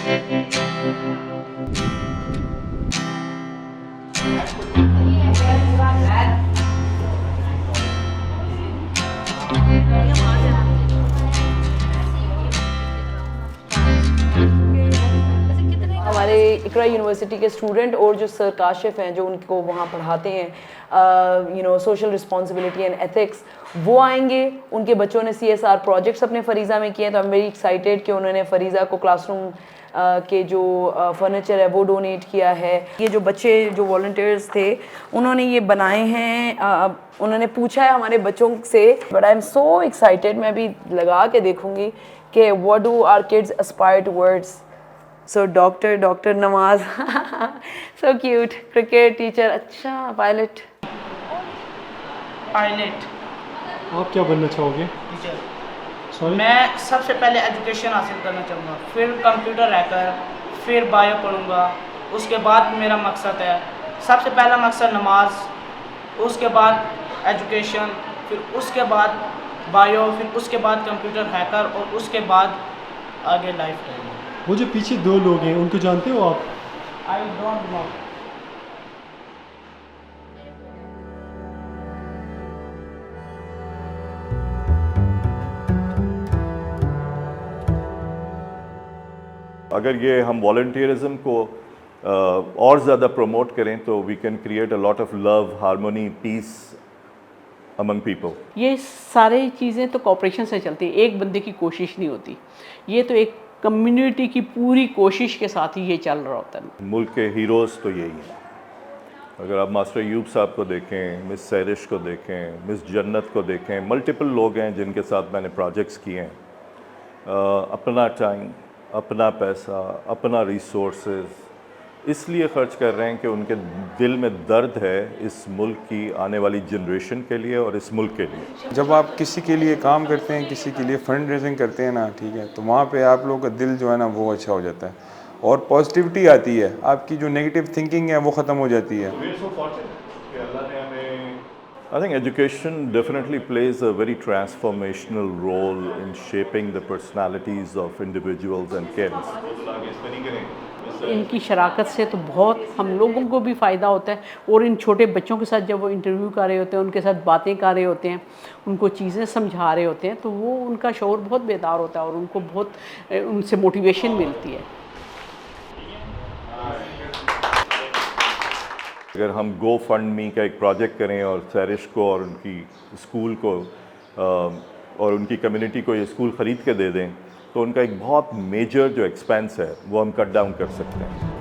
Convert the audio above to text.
हमारे इकरा यूनिवर्सिटी के स्टूडेंट और जो सर काशिफ हैं जो उनको वहाँ पढ़ाते हैं सोशल रिस्पॉन्सिबिलिटी एंड एथिक्स, वो आएंगे। उनके बच्चों ने CSR प्रोजेक्ट्स अपने फरीज़ा में किए हैं, तो आई एम वेरी एक्साइटेड कि उन्होंने फरीज़ा को क्लासरूम के जो फर्नीचर है वो डोनेट किया है। ये जो बच्चे जो वॉलंटियर्स थे उन्होंने ये बनाए हैं, उन्होंने पूछा है हमारे बच्चों से, but I am so excited. मैं अभी लगा के देखूँगी कि what do our kids aspire towards. So doctor Nawaz so cute, cricket teacher, अच्छा पायलट। पायलट। आप क्या बनना चाहोगे? टीचर। सॉरी? मैं सबसे पहले एजुकेशन हासिल करना चाहूँगा, फिर कंप्यूटर हैकर, फिर बायो पढ़ूँगा। उसके बाद मेरा मकसद है, सबसे पहला मकसद नमाज, उसके बाद एजुकेशन, फिर उसके बाद बायो, फिर उसके बाद कंप्यूटर हैकर, और उसके बाद आगे लाइफ टाइम। वो जो पीछे दो लोग हैं उनको जानते हो आप? I don't know. अगर ये हम वॉलंटियरिज्म को और ज़्यादा प्रमोट करें तो we can create a lot of love, harmony, peace among people. ये सारी चीज़ें तो कॉपरेशन से चलती है, एक बंदे की कोशिश नहीं होती। ये तो एक कम्युनिटी की पूरी कोशिश के साथ ही ये चल रहा होता है। मुल्क के हीरोज़ तो यही हैं। अगर आप मास्टर अयूब साहब को देखें, मिस सैरिश को देखें, मिस जन्नत को देखें, मल्टीपल लोग हैं जिनके साथ मैंने प्रोजेक्ट्स किए हैं। अपना टाइम, अपना पैसा, अपना रिसोर्सेज इसलिए ख़र्च कर रहे हैं कि उनके दिल में दर्द है इस मुल्क की आने वाली जनरेशन के लिए और इस मुल्क के लिए। जब आप किसी के लिए काम करते हैं, किसी के लिए फंड रेजिंग करते हैं ना, ठीक है, तो वहाँ पे आप लोगों का दिल जो है ना वो अच्छा हो जाता है और पॉजिटिविटी आती है, आपकी जो नेगेटिव थिंकिंग है वो ख़त्म हो जाती है। I think education definitely plays a very transformational role in shaping the personalities of individuals and kids. इनकी शराकत से तो बहुत हम लोगों को भी फ़ायदा होता है, और इन छोटे बच्चों के साथ जब वो इंटरव्यू कर रहे होते हैं, उनके साथ बातें कर रहे होते हैं, उनको चीज़ें समझा रहे होते हैं, तो वो उनका शऊर बहुत बेदार होता है और उनको बहुत उनसे मोटिवेशन मिलती है। अगर हम गो फंड मी का एक प्रोजेक्ट करें और सैरिश को और उनकी स्कूल को और उनकी कम्युनिटी को ये स्कूल ख़रीद के दे दें, तो उनका एक बहुत मेजर जो एक्सपेंस है वो हम कट डाउन कर सकते हैं।